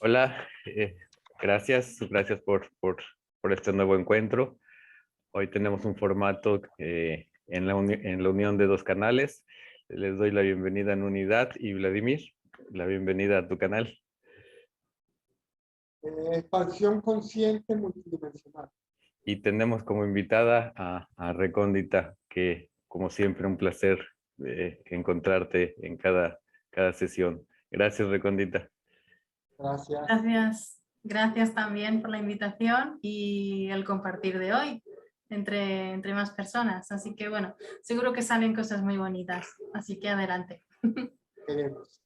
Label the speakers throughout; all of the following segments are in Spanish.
Speaker 1: Hola, gracias por este nuevo encuentro. Hoy tenemos un formato en la unión de dos canales. Les doy la bienvenida en Unidad y Vladimir, la bienvenida a tu canal.
Speaker 2: Expansión consciente multidimensional.
Speaker 1: Y tenemos como invitada a Recóndita, que como siempre un placer encontrarte en cada sesión. Gracias, Recóndita.
Speaker 2: Gracias.
Speaker 3: Gracias también por la invitación y el compartir de hoy entre más personas. Así que bueno, seguro que salen cosas muy bonitas. Así que adelante.
Speaker 2: Queremos.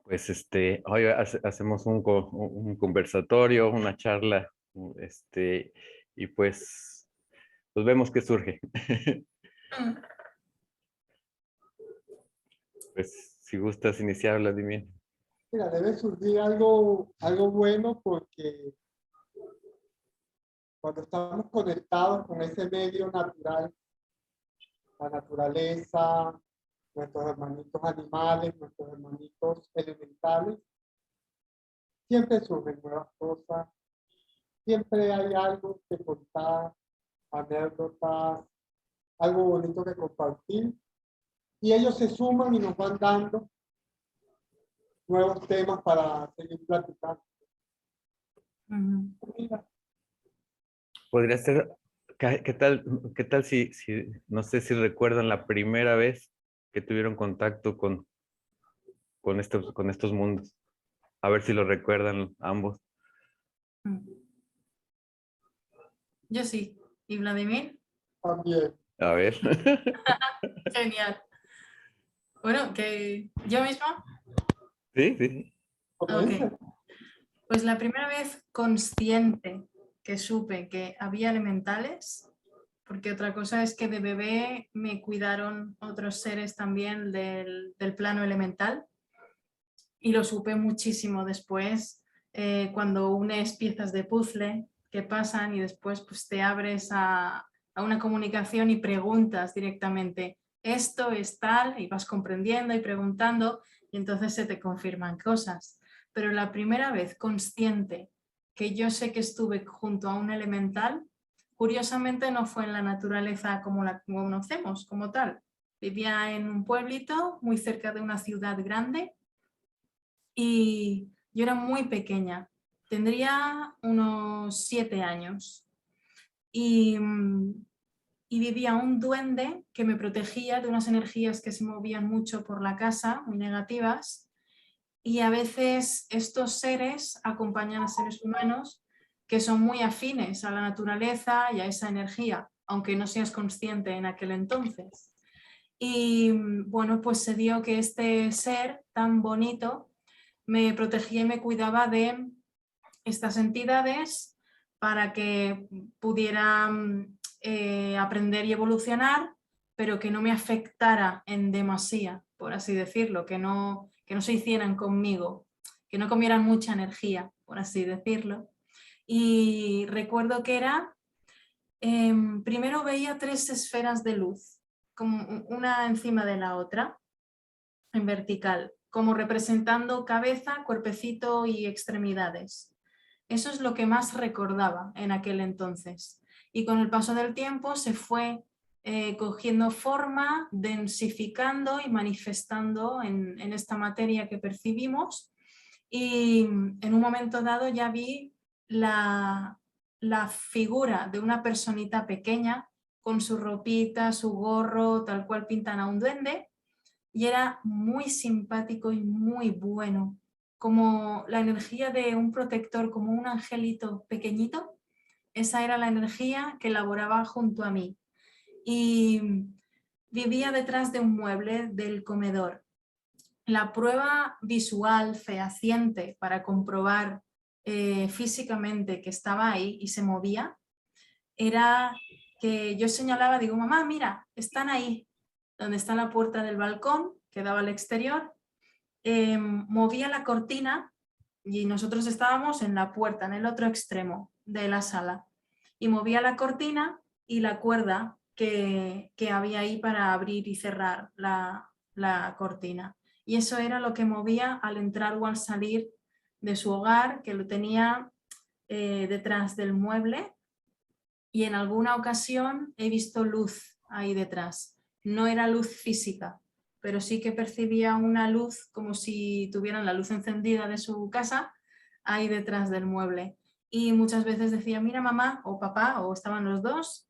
Speaker 1: Pues hoy hacemos un conversatorio, una charla, y pues vemos qué surge. Pues si gustas iniciar, Vladimir.
Speaker 2: Mira, debe surgir algo bueno porque cuando estamos conectados con ese medio natural, la naturaleza, nuestros hermanitos animales, nuestros hermanitos elementales, siempre surgen nuevas cosas, siempre hay algo que contar, anécdotas, algo bonito que compartir, y ellos se suman y nos van dando nuevos temas para seguir platicando. Mira,
Speaker 1: Podría ser, qué tal si, no sé si recuerdan la primera vez que tuvieron contacto con estos mundos? A ver si lo recuerdan ambos.
Speaker 3: Yo sí. ¿Y Vladimir?
Speaker 2: también.
Speaker 1: A ver.
Speaker 3: Genial. Bueno, que yo misma.
Speaker 1: Sí, sí.
Speaker 2: Comienza.
Speaker 3: Ok. Pues la primera vez consciente que supe que había elementales, porque otra cosa es que de bebé me cuidaron otros seres también del plano elemental y lo supe muchísimo después cuando unes piezas de puzzle que pasan y después pues te abres a una comunicación y preguntas directamente esto es tal y vas comprendiendo y preguntando y entonces se te confirman cosas. Pero la primera vez consciente que yo sé que estuve junto a un elemental, curiosamente no fue en la naturaleza como la conocemos, como tal. Vivía en un pueblito muy cerca de una ciudad grande y yo era muy pequeña, tendría unos 7 años y, y vivía un duende que me protegía de unas energías que se movían mucho por la casa, muy negativas, y a veces estos seres acompañan a seres humanos que son muy afines a la naturaleza y a esa energía, aunque no seas consciente en aquel entonces. Y bueno, pues se dio que este ser tan bonito me protegía y me cuidaba de estas entidades para que pudieran aprender y evolucionar, pero que no me afectara en demasía, por así decirlo, que no se hicieran conmigo, que no comieran mucha energía, por así decirlo. Y recuerdo que era, primero veía 3 esferas de luz, como una encima de la otra, en vertical, como representando cabeza, cuerpecito y extremidades. Eso es lo que más recordaba en aquel entonces. Y con el paso del tiempo se fue cogiendo forma, densificando y manifestando en esta materia que percibimos. Y en un momento dado ya vi la figura de una personita pequeña con su ropita, su gorro, tal cual pintan a un duende, y era muy simpático y muy bueno, como la energía de un protector, como un angelito pequeñito. Esa era la energía que laboraba junto a mí y vivía detrás de un mueble del comedor. La prueba visual fehaciente para comprobar físicamente que estaba ahí y se movía era que yo señalaba, digo, mamá, mira, están ahí, donde está la puerta del balcón que daba al exterior. Movía la cortina y nosotros estábamos en la puerta, en el otro extremo de la sala, y movía la cortina y la cuerda que había ahí para abrir y cerrar la cortina. y eso era lo que movía al entrar o al salir de su hogar, que lo tenía detrás del mueble, y en alguna ocasión he visto luz ahí detrás. No era luz física, pero sí que percibía una luz como si tuvieran la luz encendida de su casa ahí detrás del mueble. Y muchas veces decía, mira mamá o papá, o estaban los dos,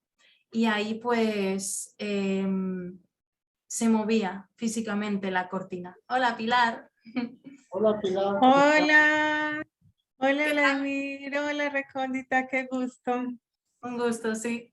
Speaker 3: y ahí pues se movía físicamente la cortina. Hola Pilar.
Speaker 2: Hola, Pilar. ¿Cómo estás?
Speaker 4: Hola, hola Vladimir, hola Recóndita, qué gusto.
Speaker 3: Un gusto, sí.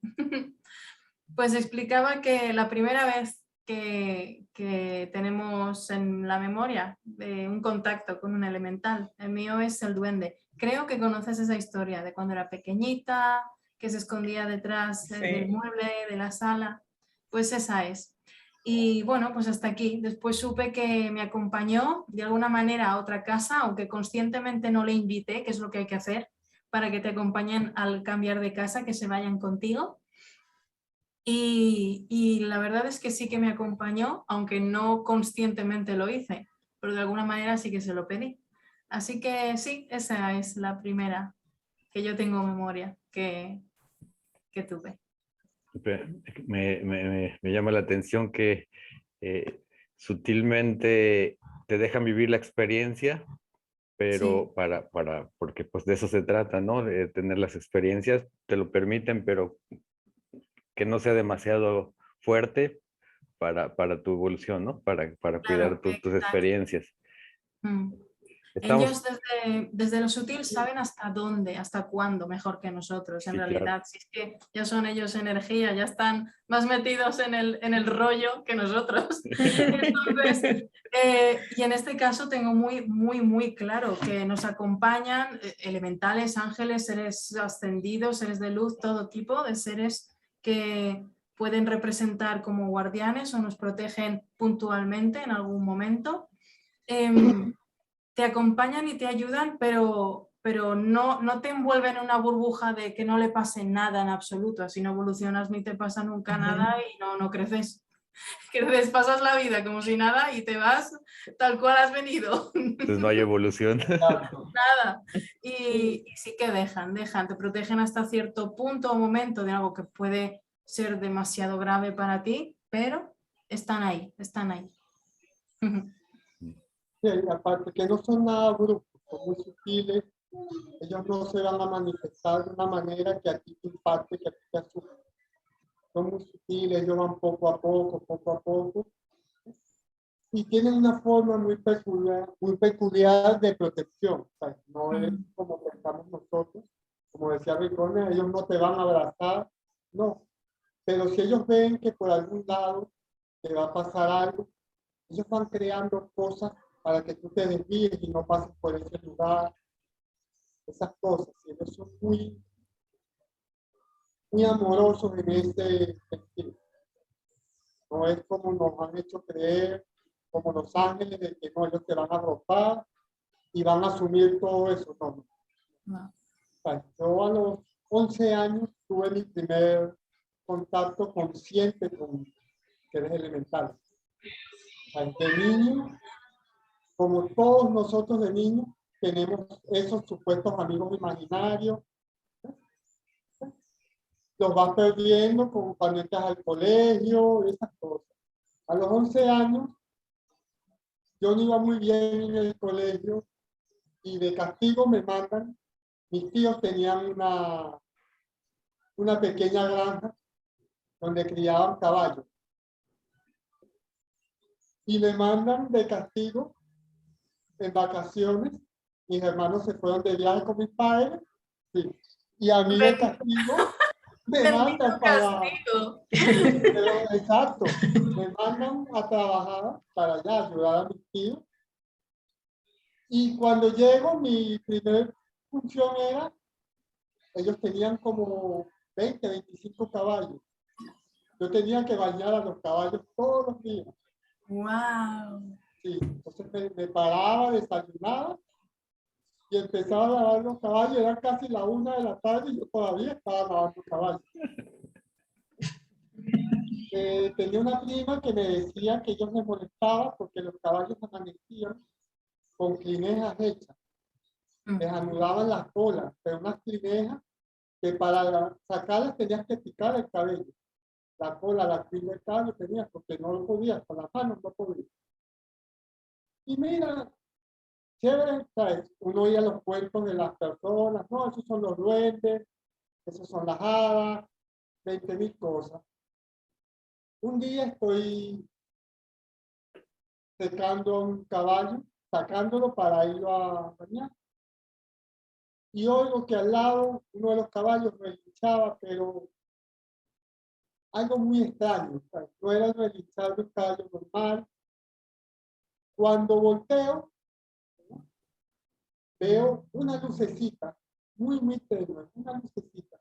Speaker 3: Pues explicaba que la primera vez que tenemos en la memoria un contacto con un elemental, el mío es el duende. Creo que conoces esa historia de cuando era pequeñita, que se escondía detrás del
Speaker 4: Sí.
Speaker 3: mueble, de la sala. Pues esa es. Y bueno, pues hasta aquí. Después supe que me acompañó de alguna manera a otra casa, aunque conscientemente no le invité, que es lo que hay que hacer para que te acompañen al cambiar de casa, que se vayan contigo. Y la verdad es que sí que me acompañó, aunque no conscientemente lo hice, pero de alguna manera sí que se lo pedí. Así que sí, esa es la primera que yo tengo memoria que tuve.
Speaker 1: Me llama la atención que sutilmente te dejan vivir la experiencia, pero
Speaker 3: Sí,
Speaker 1: porque pues de eso se trata, ¿no? De tener las experiencias, te lo permiten, pero que no sea demasiado fuerte para tu evolución, ¿no? Para cuidar
Speaker 3: claro,
Speaker 1: tus
Speaker 3: exacto.
Speaker 1: experiencias.
Speaker 3: Mm.
Speaker 1: Estamos,
Speaker 3: Ellos desde lo sutil saben hasta dónde, hasta cuándo, mejor que nosotros, en
Speaker 1: sí, claro.
Speaker 3: realidad. Si es que ya son ellos energía, ya están más metidos en el rollo que nosotros. Entonces, y en este caso tengo muy claro que nos acompañan elementales, ángeles, seres ascendidos, seres de luz, todo tipo de seres que pueden representar como guardianes o nos protegen puntualmente en algún momento. Te acompañan y te ayudan, pero no te envuelven en una burbuja de que no le pase nada en absoluto. Así no evolucionas ni te pasa nunca nada y no creces. Creces, pasas la vida como si nada y te vas tal cual has venido.
Speaker 1: Entonces no hay evolución.
Speaker 2: Exacto.
Speaker 3: Nada. Y sí que dejan, te protegen hasta cierto punto o momento de algo que puede ser demasiado grave para ti, pero están ahí, están ahí.
Speaker 2: Sí, aparte que no son nada bruscos, son muy sutiles, ellos no se van a manifestar de una manera que a ti te impacte, que a ti te asuste. Son muy sutiles, ellos van poco a poco, y tienen una forma muy peculiar de protección. O sea, no es como pensamos nosotros, como decía Ricone, ellos no te van a abrazar, no. Pero si ellos ven que por algún lado te va a pasar algo, ellos van creando cosas para que tú te desvíes y no pases por ese lugar, esas cosas. Y ellos son muy amorosos en ese sentido. No es como nos han hecho creer, como los ángeles, de que no, ellos te van a arropar y van a asumir todo eso. No.
Speaker 3: No.
Speaker 2: O sea, yo a los 11 años tuve mi primer contacto consciente con seres elementales. O sea, de niño, como todos nosotros de niños, tenemos esos supuestos amigos imaginarios, los vas perdiendo como cuando entras al colegio, esas cosas. A los 11 años, yo no iba muy bien en el colegio y de castigo me mandan. Mis tíos tenían una pequeña granja donde criaban caballos. Y me mandan de castigo en vacaciones. Mis hermanos se fueron de viaje con mis padres. Sí. Y a mí de castigo me
Speaker 3: Bendito
Speaker 2: mandan
Speaker 3: castigo.
Speaker 2: pero exacto, me mandan a trabajar para allá, ayudar a mis tíos. Y cuando llego, mi primer función era, ellos tenían como 20, 25 caballos. Yo tenía que bañar a los caballos todos los días.
Speaker 3: Wow.
Speaker 2: Sí, entonces me paraba, desayunaba y empezaba a lavar los caballos. Era casi la 1 de la tarde y yo todavía estaba lavando caballos. tenía una prima que me decía que ellos me molestaban porque los caballos amanecían con clinejas hechas. Les anudaban las colas, pero unas clinejas que para sacarlas tenías que picar el cabello. La cola, la crin del caballo tenías, porque no lo podías, con las manos no podías. Y mira, chévere, ¿sabes? Uno oía los cuentos de las personas, no, esos son los duendes, esos son las hadas, 20.000 cosas. Un día estoy secando a un caballo, sacándolo para irlo a bañar. Y oigo que al lado uno de los caballos relinchaba, pero algo muy extraño, ¿sabes? No era el relinchar de un caballo normal. Cuando volteo, veo una lucecita, muy tenue, una lucecita.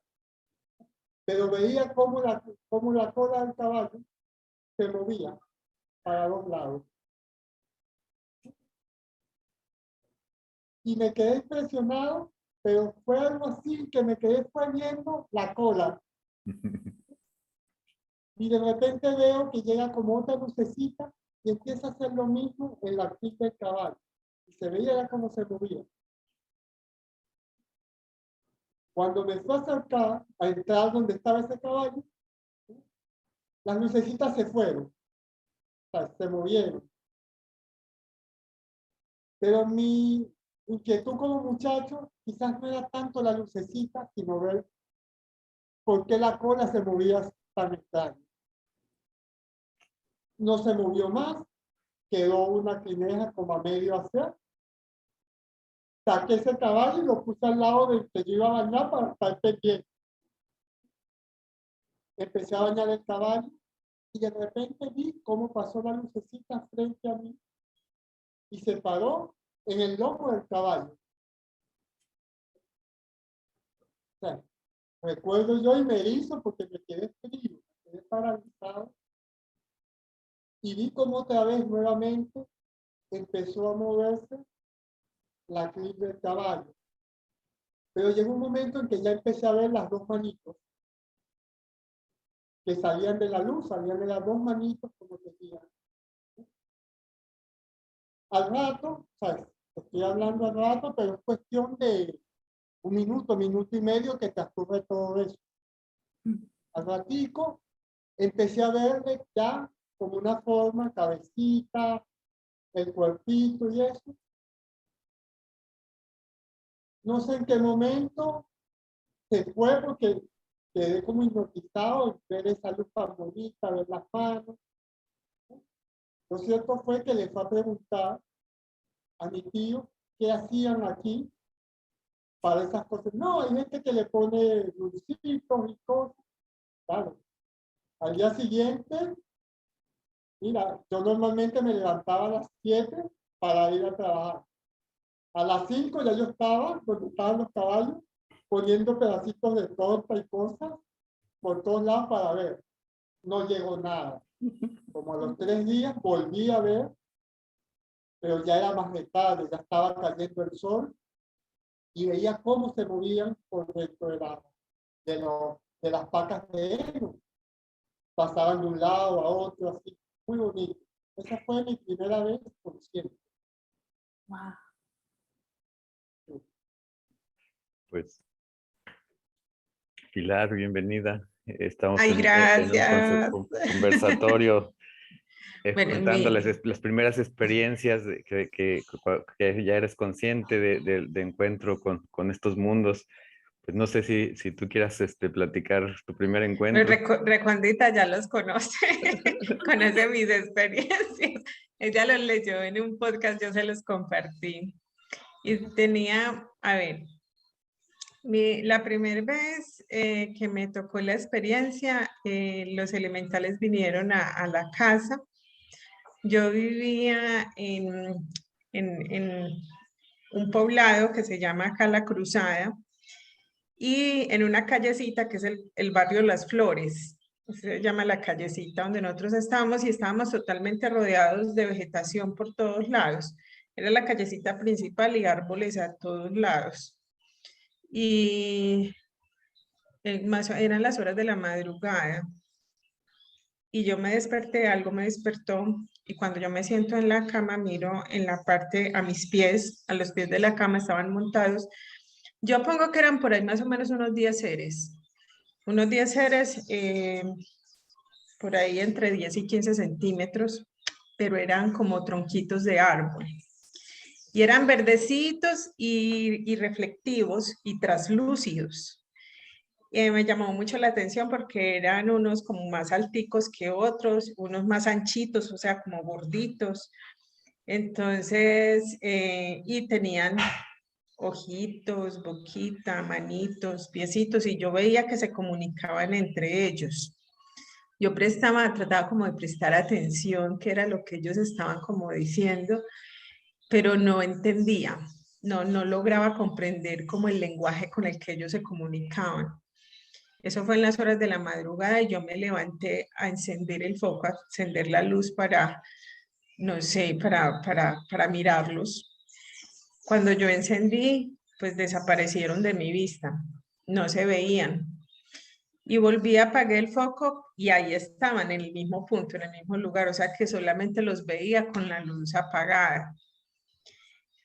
Speaker 2: Pero veía cómo la cola del caballo se movía para los lados. Y me quedé impresionado, pero fue algo así que me quedé viendo la cola. Y de repente veo que llega como otra lucecita y empieza a hacer lo mismo en la pista del caballo. Y se veía cómo se movía. Cuando me fue a acercar, a entrar donde estaba ese caballo, las lucecitas se fueron, o sea, se movieron. Pero mi inquietud como muchacho quizás no era tanto la lucecita, sino ver por qué la cola se movía tan extraño. No se movió más, quedó una clineja como a medio hacer. Saqué ese caballo y lo puse al lado del que yo iba a bañar para estar pendiente. Empecé a bañar el caballo y de repente vi cómo pasó la lucecita frente a mí y se paró en el lomo del caballo. O sea, recuerdo yo y me hizo porque me quedé frío, me quedé paralizado. Y vi cómo otra vez nuevamente empezó a moverse la crin del caballo. Pero llegó un momento en que ya empecé a ver las dos manitos que salían de la luz, salían de las dos manitos como decían. Al rato, ¿sabes? Estoy hablando al rato, pero es cuestión de un minuto y medio que transcurre todo eso. Al ratico empecé a verle ya como una forma, cabecita, el cuerpito y eso. No sé en qué momento se fue porque quedé como hipnotizado en ver esa luz tan bonita, ver las manos. Lo cierto fue que le fue a preguntar a mi tío qué hacían aquí para esas cosas. No, hay gente que le pone dulcitos y cosas. Claro. Al día siguiente, mira, yo normalmente me levantaba a las 7 para ir a trabajar. A las 5 ya yo estaba donde estaban los caballos, poniendo pedacitos de torta y cosas por todos lados para ver. No llegó nada. Como a los 3 días volví a ver, pero ya era más de tarde, ya estaba cayendo el sol y veía cómo se movían por dentro de las pacas de heno. Pasaban de un lado a otro, así, muy bonito. Esa fue mi primera vez consciente.
Speaker 3: Wow.
Speaker 1: Pues, Pilar, bienvenida. Estamos
Speaker 4: Ay,
Speaker 1: en un
Speaker 4: gracias.
Speaker 1: conversatorio
Speaker 4: Bueno,
Speaker 1: contando
Speaker 4: mire,
Speaker 1: las primeras experiencias que ya eres consciente de encuentro con estos mundos. Pues no sé si tú quieras platicar tu primer encuentro.
Speaker 4: Recondita ya los conoce, conoce mis experiencias. Ella los leyó en un podcast, yo se los compartí. Y tenía, a ver, la primera vez que me tocó la experiencia, los elementales vinieron a la casa. Yo vivía en un poblado que se llama acá La Cruzada y en una callecita que es el barrio Las Flores. Se llama la callecita donde nosotros estábamos y estábamos totalmente rodeados de vegetación por todos lados. Era la callecita principal y árboles a todos lados. Y eran las horas de la madrugada. y yo me desperté, algo me despertó, y cuando yo me siento en la cama, miro en la parte, a mis pies, a los pies de la cama estaban montados, yo pongo que eran por ahí más o menos unos 10 seres, por ahí entre 10 y 15 centímetros, pero eran como tronquitos de árbol. Y eran verdecitos y reflectivos y traslúcidos. Me llamó mucho la atención porque eran unos como más alticos que otros, unos más anchitos, o sea, como gorditos. Entonces, y tenían ojitos, boquita, manitos, piecitos, y yo veía que se comunicaban entre ellos. Yo trataba como de prestar atención, qué era lo que ellos estaban como diciendo, pero no entendía, no lograba comprender como el lenguaje con el que ellos se comunicaban. Eso fue en las horas de la madrugada y yo me levanté a encender el foco, a encender la luz para, no sé, para mirarlos. Cuando yo encendí, pues desaparecieron de mi vista, no se veían. Y volví, apagué el foco y ahí estaban en el mismo punto, en el mismo lugar, o sea que solamente los veía con la luz apagada.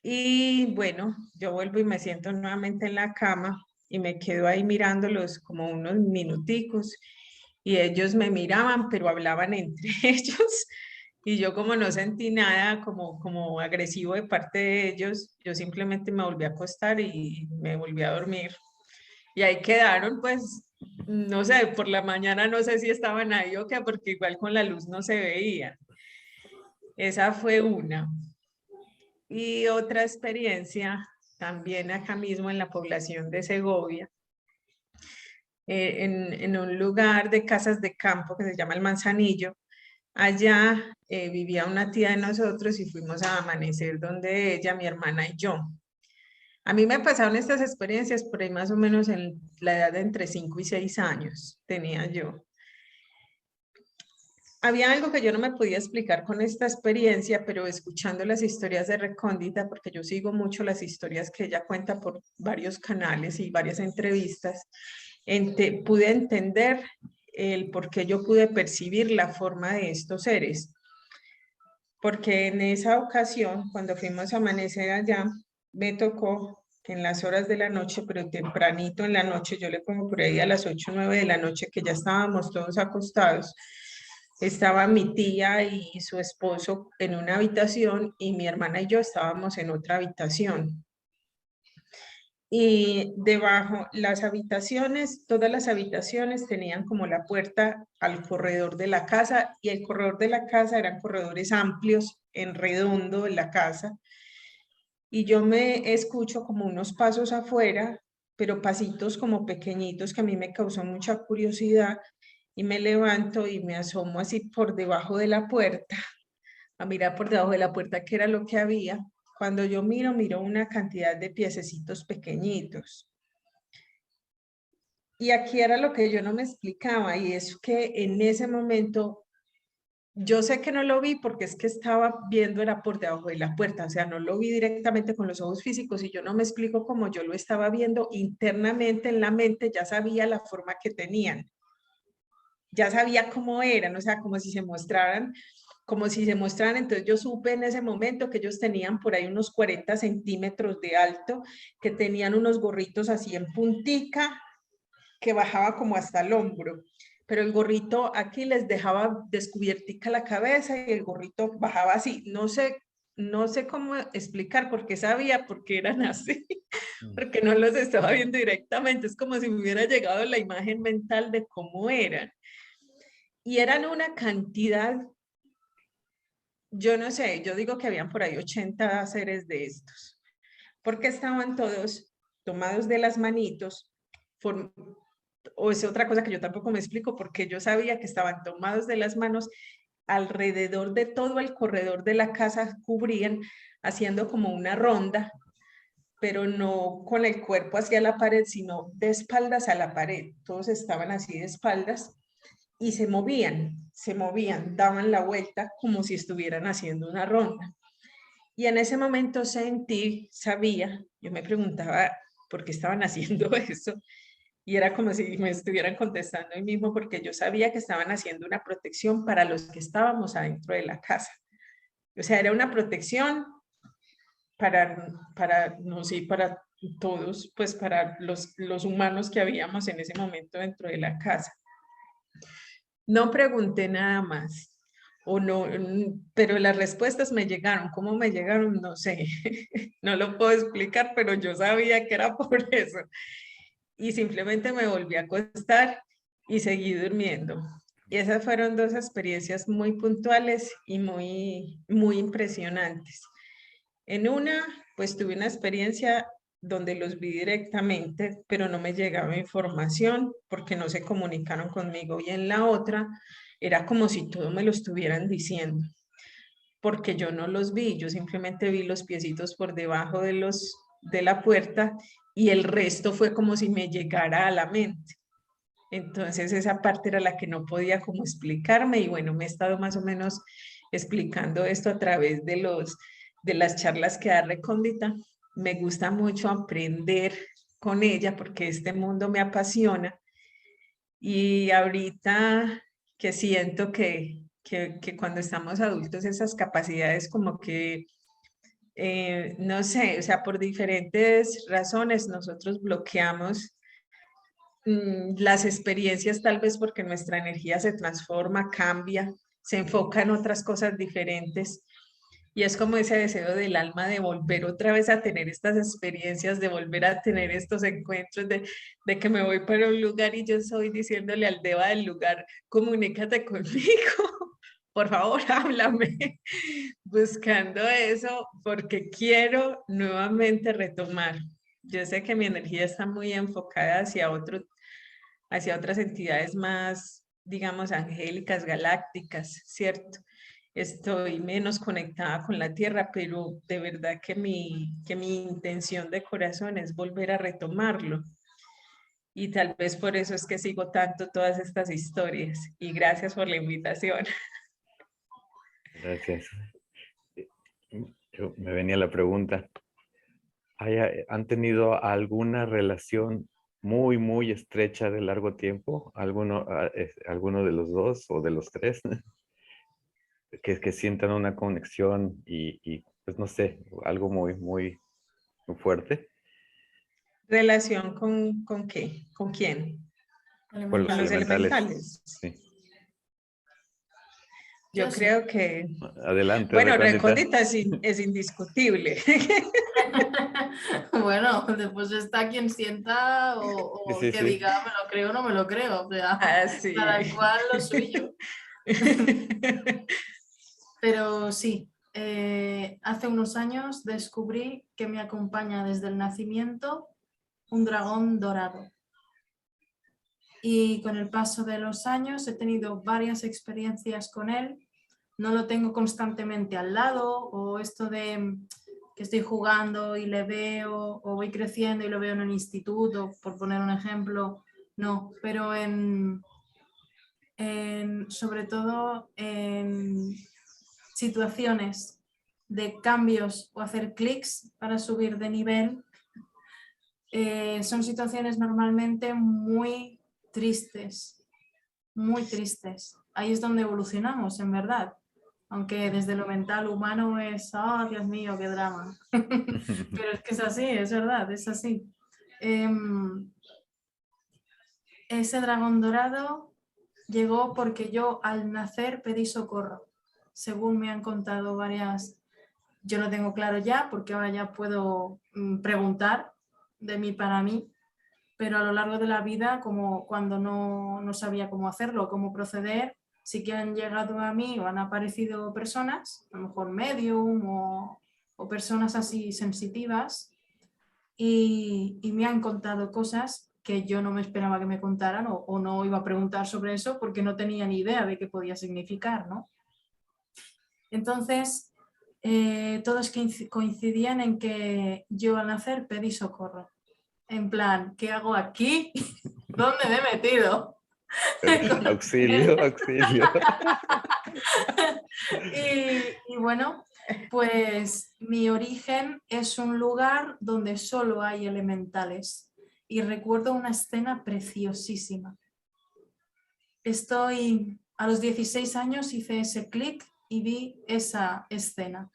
Speaker 4: Y bueno, yo vuelvo y me siento nuevamente en la cama y me quedo ahí mirándolos como unos minuticos y ellos me miraban, pero hablaban entre ellos y yo como no sentí nada como agresivo de parte de ellos, yo simplemente me volví a acostar y me volví a dormir. Y ahí quedaron, pues, no sé, por la mañana no sé si estaban ahí o qué, porque igual con la luz no se veían. Esa fue una. Y otra experiencia, también acá mismo en la población de Segovia, en un lugar de casas de campo que se llama El Manzanillo. Allá vivía una tía de nosotros y fuimos a amanecer donde ella, mi hermana y yo. A mí me pasaron estas experiencias por ahí más o menos en la edad de entre 5 y 6 años tenía yo. Había algo que yo no me podía explicar con esta experiencia, pero escuchando las historias de Recóndita, porque yo sigo mucho las historias que ella cuenta por varios canales y varias entrevistas, pude entender el por qué yo pude percibir la forma de estos seres. Porque en esa ocasión, cuando fuimos a amanecer allá, me tocó que en las horas de la noche, pero tempranito en la noche, yo le pongo por ahí a las 8 o 9 de la noche, que ya estábamos todos acostados, estaba mi tía y su esposo en una habitación y mi hermana y yo estábamos en otra habitación. Y debajo las habitaciones, todas las habitaciones tenían como la puerta al corredor de la casa y el corredor de la casa eran corredores amplios en redondo en la casa. Y yo me escucho como unos pasos afuera, pero pasitos como pequeñitos que a mí me causó mucha curiosidad y me levanto y me asomo así por debajo de la puerta, a mirar por debajo de la puerta qué era lo que había. Cuando yo miro una cantidad de piececitos pequeñitos. Y aquí era lo que yo no me explicaba y es que en ese momento yo sé que no lo vi porque es que estaba viendo era por debajo de la puerta, o sea, no lo vi directamente con los ojos físicos y yo no me explico cómo yo lo estaba viendo internamente en la mente, ya sabía la forma que tenían, ya sabía cómo eran, o sea, como si se mostraran, entonces yo supe en ese momento que ellos tenían por ahí unos 40 centímetros de alto, que tenían unos gorritos así en puntica, que bajaba como hasta el hombro, pero el gorrito aquí les dejaba descubiertica la cabeza y el gorrito bajaba así, no sé cómo explicar porque sabía por qué eran así, porque no los estaba viendo directamente, es como si me hubiera llegado la imagen mental de cómo eran. Y eran una cantidad, yo no sé, yo digo que habían por ahí 80 seres de estos, porque estaban todos tomados de las manitos, o es otra cosa que yo tampoco me explico, porque yo sabía que estaban tomados de las manos alrededor de todo el corredor de la casa, cubrían, haciendo como una ronda, pero no con el cuerpo hacia la pared, sino de espaldas a la pared. Todos estaban así de espaldas y se movían, daban la vuelta como si estuvieran haciendo una ronda. Y en ese momento sabía, yo me preguntaba por qué estaban haciendo eso, Y era como si me estuvieran contestando ahí mismo porque yo sabía que estaban haciendo una protección para los que estábamos adentro de la casa. O sea, era una protección no sé, para todos, pues para los humanos que habíamos en ese momento dentro de la casa. No pregunté nada más, o no, pero las respuestas me llegaron. ¿Cómo me llegaron? No sé, no lo puedo explicar, pero yo sabía que era por eso. Y simplemente me volví a acostar y seguí durmiendo. Y esas fueron dos experiencias muy puntuales y muy impresionantes. En una, pues tuve una experiencia donde los vi directamente, pero no me llegaba información porque no se comunicaron conmigo. Y en la otra, era como si todo me lo estuvieran diciendo, porque yo no los vi, yo simplemente vi los piecitos por debajo de la puerta y el resto fue como si me llegara a la mente. Entonces esa parte era la que no podía como explicarme y bueno, me he estado más o menos explicando esto a través de las charlas que da Recóndita. Me gusta mucho aprender con ella porque este mundo me apasiona y ahorita que siento que cuando estamos adultos esas capacidades como que, no sé, o sea, por diferentes razones nosotros bloqueamos las experiencias tal vez porque nuestra energía se transforma, cambia, se enfoca en otras cosas diferentes. Y es como ese deseo del alma de volver otra vez a tener estas experiencias, de volver a tener estos encuentros, de que me voy para un lugar y yo soy diciéndole al deva del lugar, comunícate conmigo, por favor, háblame, buscando eso porque quiero nuevamente retomar. Yo sé que mi energía está muy enfocada hacia otras entidades más, digamos, angélicas, galácticas, ¿cierto? Estoy menos conectada con la tierra, pero de verdad que mi intención de corazón es volver a retomarlo. Y tal vez por eso es que sigo tanto todas estas historias. Y gracias por la invitación.
Speaker 1: Gracias. Me venía la pregunta. ¿Han tenido alguna relación muy, muy estrecha de largo tiempo? ¿Alguno de los dos o de los tres? Que sientan una conexión pues no sé, algo muy, muy, muy fuerte
Speaker 4: ¿Relación con qué? ¿Con quién?
Speaker 1: con los
Speaker 4: Con los
Speaker 1: elementales.
Speaker 4: elementales.
Speaker 1: Sí.
Speaker 4: Yo
Speaker 3: Sí.
Speaker 4: creo que,
Speaker 1: Adelante,
Speaker 4: bueno,
Speaker 1: Recóndita.
Speaker 4: Recóndita es indiscutible.
Speaker 3: Bueno, después está quien sienta
Speaker 1: Sí,
Speaker 3: o
Speaker 1: sí,
Speaker 3: que
Speaker 1: sí.
Speaker 3: diga, me lo creo o no me lo creo. O sea,
Speaker 4: Ah, sí.
Speaker 3: cada cual lo suyo. Pero sí, hace unos años descubrí que me acompaña desde el nacimiento un dragón dorado. Y con el paso de los años he tenido varias experiencias con él. No lo tengo constantemente al lado, o esto de que estoy jugando y le veo, o voy creciendo y lo veo en el instituto, por poner un ejemplo. No, pero sobre todo en situaciones de cambios o hacer clics para subir de nivel, son situaciones normalmente muy tristes, muy tristes. Ahí es donde evolucionamos, en verdad. Aunque desde lo mental humano es, oh, Dios mío, qué drama. Pero es que es así, es verdad, es así. Ese dragón dorado llegó porque yo al nacer pedí socorro. Según me han contado varias, yo lo tengo claro ya porque ahora ya puedo preguntar de mí para mí, pero a lo largo de la vida, como cuando no sabía cómo hacerlo, cómo proceder, sí que han llegado a mí o han aparecido personas, a lo mejor medium o personas así sensitivas, y me han contado cosas que yo no me esperaba que me contaran o no iba a preguntar sobre eso porque no tenía ni idea de qué podía significar, ¿no? Entonces, todos coincidían en que yo al nacer pedí socorro. En plan, ¿qué hago aquí? ¿Dónde me he metido?
Speaker 1: Auxilio, auxilio.
Speaker 3: Y bueno, pues mi origen es un lugar donde solo hay elementales y recuerdo una escena preciosísima. A los 16 años hice ese clic y vi esa escena.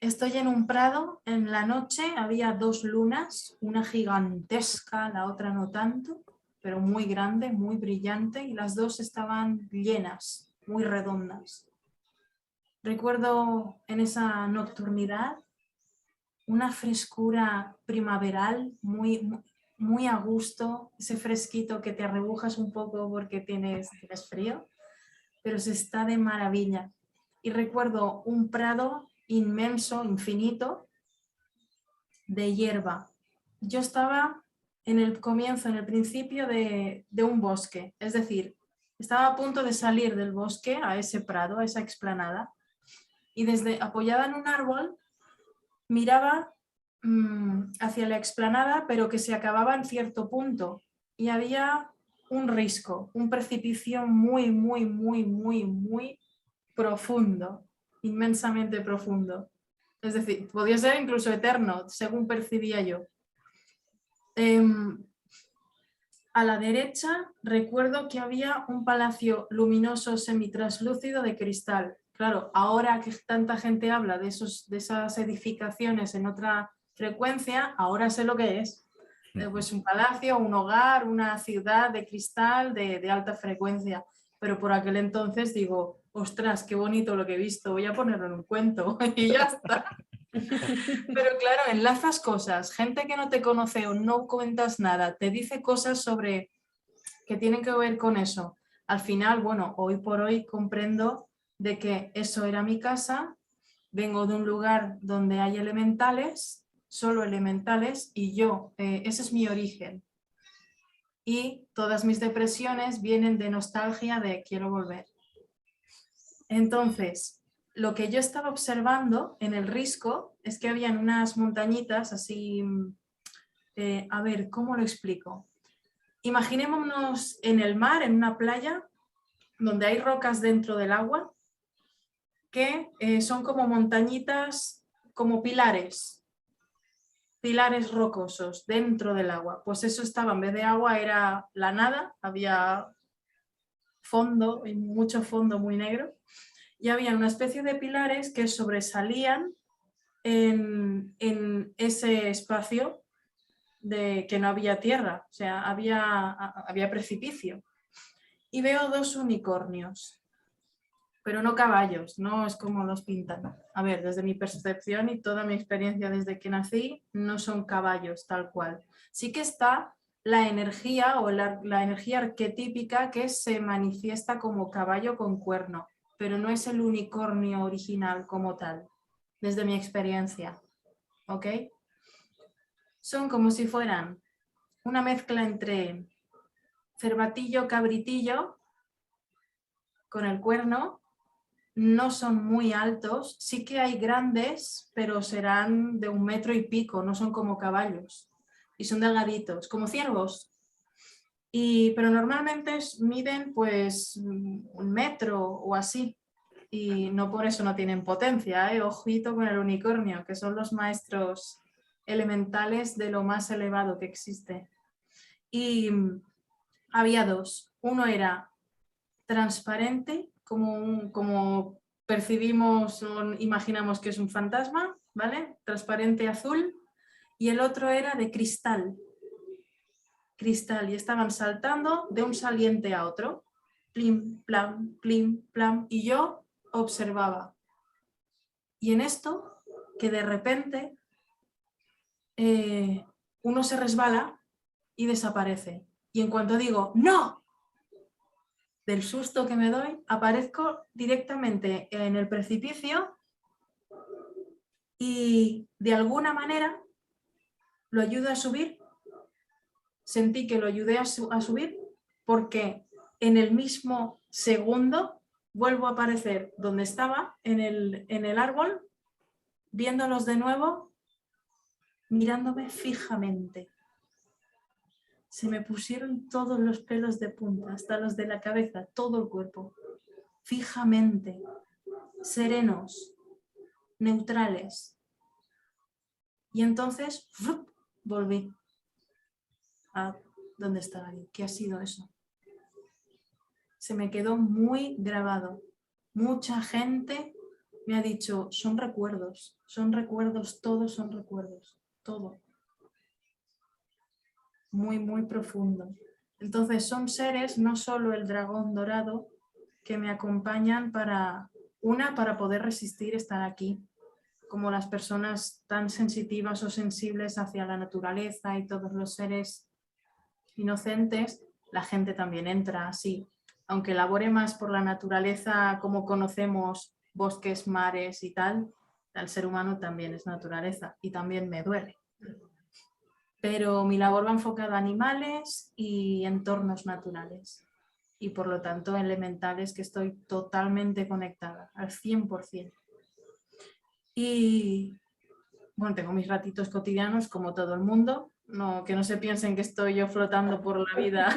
Speaker 3: Estoy en un prado, en la noche había 2 lunas, una gigantesca, la otra no tanto, pero muy grande, muy brillante, y las dos estaban llenas, muy redondas. Recuerdo en esa nocturnidad una frescura primaveral muy a gusto, ese fresquito que te arrebujas un poco porque tienes frío, pero se está de maravilla. Y recuerdo un prado inmenso, infinito, de hierba. Yo estaba en el comienzo, en el principio de un bosque, es decir, estaba a punto de salir del bosque a ese prado, a esa explanada, y desde apoyada en un árbol miraba hacia la explanada, pero que se acababa en cierto punto, y había un risco, un precipicio muy profundo, inmensamente profundo. Es decir, podía ser incluso eterno, según percibía yo. A la derecha recuerdo que había un palacio luminoso semitraslúcido de cristal. Claro, ahora que tanta gente habla de esas edificaciones en otra frecuencia, ahora sé lo que es. Pues un palacio, un hogar, una ciudad de cristal de alta frecuencia. Pero por aquel entonces digo, ostras, qué bonito lo que he visto, voy a ponerlo en un cuento y ya está. Pero claro, enlazas cosas, gente que no te conoce o no comentas nada, te dice cosas sobre que tienen que ver con eso. Al final, bueno, hoy por hoy comprendo de que eso era mi casa, vengo de un lugar donde hay elementales, solo elementales, y yo, ese es mi origen. Y todas mis depresiones vienen de nostalgia de quiero volver. Entonces, lo que yo estaba observando en el risco es que habían unas montañitas así, a ver, ¿cómo lo explico? Imaginémonos en el mar, en una playa, donde hay rocas dentro del agua, que son como montañitas, como pilares rocosos dentro del agua. Pues eso estaba, en vez de agua era la nada, había fondo, mucho fondo muy negro, y había una especie de pilares que sobresalían en ese espacio de que no había tierra, o sea, había precipicio. Y veo 2 unicornios, pero no caballos, no es como los pintan. A ver, desde mi percepción y toda mi experiencia desde que nací, no son caballos tal cual. Sí que está la energía o la energía arquetípica que se manifiesta como caballo con cuerno, pero no es el unicornio original como tal, desde mi experiencia. ¿Ok? Son como si fueran una mezcla entre cervatillo, cabritillo, con el cuerno. No son muy altos, sí que hay grandes, pero serán de 1 metro y pico, no son como caballos. Y son delgaditos, como ciervos. Pero normalmente miden pues 1 metro o así. Y no por eso no tienen potencia, ¿eh? Ojito con el unicornio, que son los maestros elementales de lo más elevado que existe. Y había 2. Uno era transparente, como percibimos o imaginamos que es un fantasma, ¿vale? Transparente azul. Y el otro era de cristal. Cristal. Y estaban saltando de un saliente a otro. Plim, plam, plim, plam. Y yo observaba. Y en esto, que de repente uno se resbala y desaparece. Y en cuanto digo, ¡no!, del susto que me doy, aparezco directamente en el precipicio y de alguna manera lo ayudo a subir. Sentí que lo ayudé a subir porque en el mismo segundo vuelvo a aparecer donde estaba, en el árbol, viéndolos de nuevo, mirándome fijamente. Se me pusieron todos los pelos de punta, hasta los de la cabeza, todo el cuerpo, fijamente, serenos, neutrales. Y entonces volví. a dónde estaba yo. ¿Qué ha sido eso? Se me quedó muy grabado. Mucha gente me ha dicho, son recuerdos, todos son recuerdos, todo. Muy, muy profundo. Entonces son seres, no solo el dragón dorado, que me acompañan para poder resistir estar aquí, como las personas tan sensitivas o sensibles hacia la naturaleza y todos los seres inocentes, la gente también entra así. Aunque labore más por la naturaleza como conocemos, bosques, mares y tal, el ser humano también es naturaleza y también me duele. Pero mi labor va enfocada a animales y entornos naturales. Y por lo tanto elementales que estoy totalmente conectada, al 100%. Y bueno, tengo mis ratitos cotidianos como todo el mundo, que no se piensen que estoy yo flotando por la vida,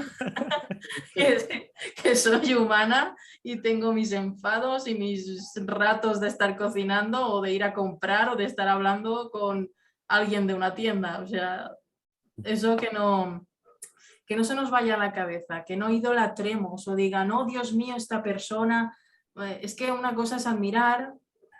Speaker 3: que soy humana y tengo mis enfados y mis ratos de estar cocinando o de ir a comprar o de estar hablando con alguien de una tienda. O sea, eso que no se nos vaya a la cabeza, que no idolatremos o digan, oh Dios mío, esta persona. Es que una cosa es admirar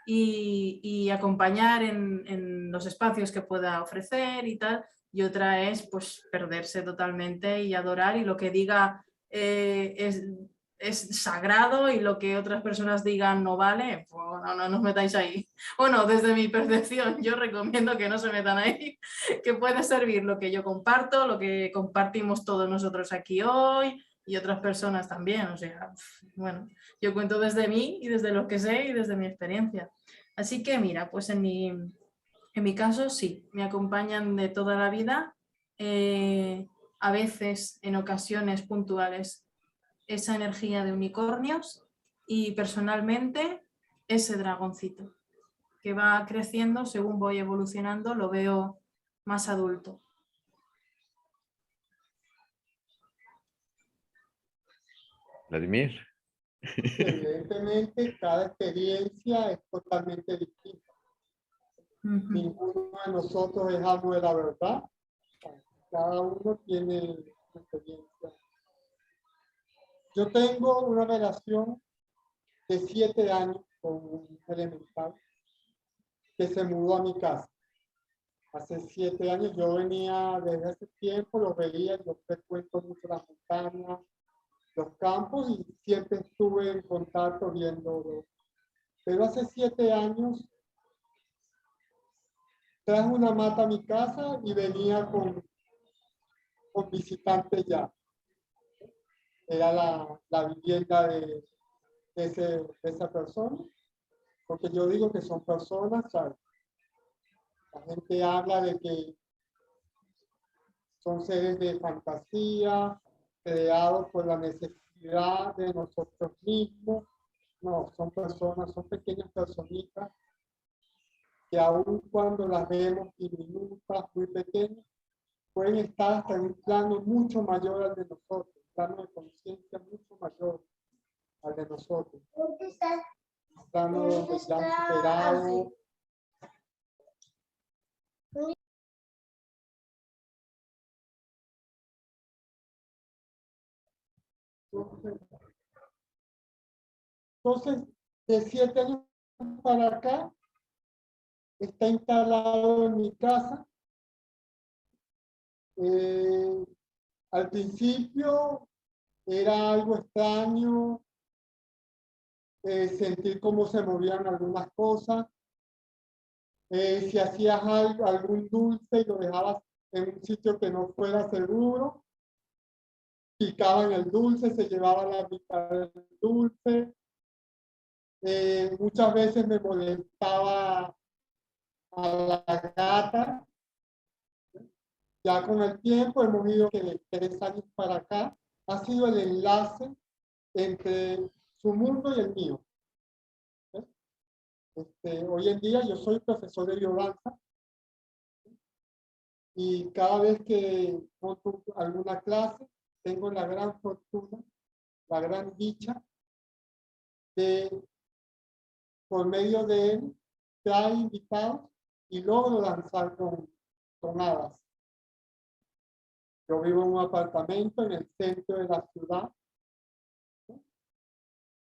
Speaker 3: y acompañar en los espacios que pueda ofrecer y tal, y otra es pues perderse totalmente y adorar, y lo que diga es sagrado y lo que otras personas digan no vale, pues no nos metáis ahí. Bueno, desde mi percepción yo recomiendo que no se metan ahí, que puede servir lo que yo comparto, lo que compartimos todos nosotros aquí hoy y otras personas también. O sea, bueno, yo cuento desde mí y desde lo que sé y desde mi experiencia. Así que mira, pues en mi caso sí, me acompañan de toda la vida, a veces en ocasiones puntuales esa energía de unicornios y personalmente ese dragoncito que va creciendo según voy evolucionando, lo veo más adulto.
Speaker 1: Vladimir.
Speaker 2: Evidentemente, cada experiencia es totalmente distinta. Ninguno de nosotros es amo de la verdad. Cada uno tiene una experiencia. Yo tengo una relación de 7 años con un elemental que se mudó a mi casa. Hace 7 años yo venía desde ese tiempo, lo veía, yo frecuento mucho las montañas, los campos y siempre estuve en contacto viéndolo. Pero hace 7 años traje una mata a mi casa y venía con visitantes ya. Era la vivienda de esa persona, porque yo digo que son personas, ¿sabes? La gente habla de que son seres de fantasía, creados por la necesidad de nosotros mismos. No, son personas, son pequeñas personitas que aun cuando las vemos diminutas, muy pequeñas, pueden estar hasta en un plano mucho mayor al de nosotros, un plano de conciencia mucho mayor al de nosotros. Un plano donde ya han superado entonces, de 7 años para acá, está instalado en mi casa. Al principio era algo extraño sentir cómo se movían algunas cosas. Si hacías algún dulce y lo dejabas en un sitio que no fuera seguro, picaban el dulce, se llevaba la mitad del dulce. Muchas veces me molestaba a la gata. Ya con el tiempo hemos ido que de 3 años para acá ha sido el enlace entre su mundo y el mío. Hoy en día yo soy profesor de biodanza y cada vez que monto alguna clase tengo la gran fortuna, la gran dicha de, por medio de él, traer invitados y logro danzar con hadas. Yo vivo en un apartamento en el centro de la ciudad.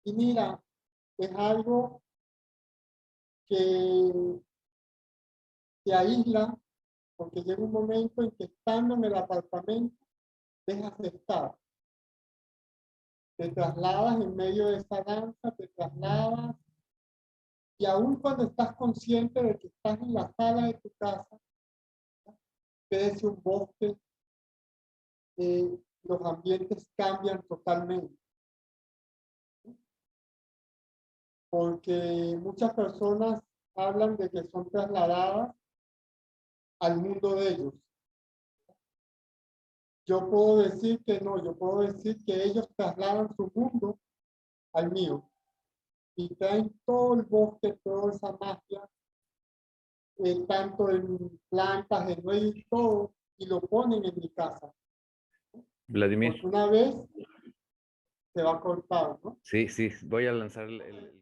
Speaker 2: Y mira, es algo que te aísla, porque llega un momento en que estando en el apartamento, dejas de estar. Te trasladas en medio de esa danza, te trasladas, y aún cuando estás consciente de que estás en la sala de tu casa, ves un bosque, los ambientes cambian totalmente. Porque muchas personas hablan de que son trasladadas al mundo de ellos. Yo puedo decir que no, yo puedo decir que ellos trasladan su mundo al mío y traen todo el bosque, toda esa magia, tanto en plantas, en nueces, todo, y lo ponen en mi casa.
Speaker 1: Vladimir.
Speaker 2: Porque una vez se va a cortar, ¿no?
Speaker 1: Sí, sí, voy a lanzar el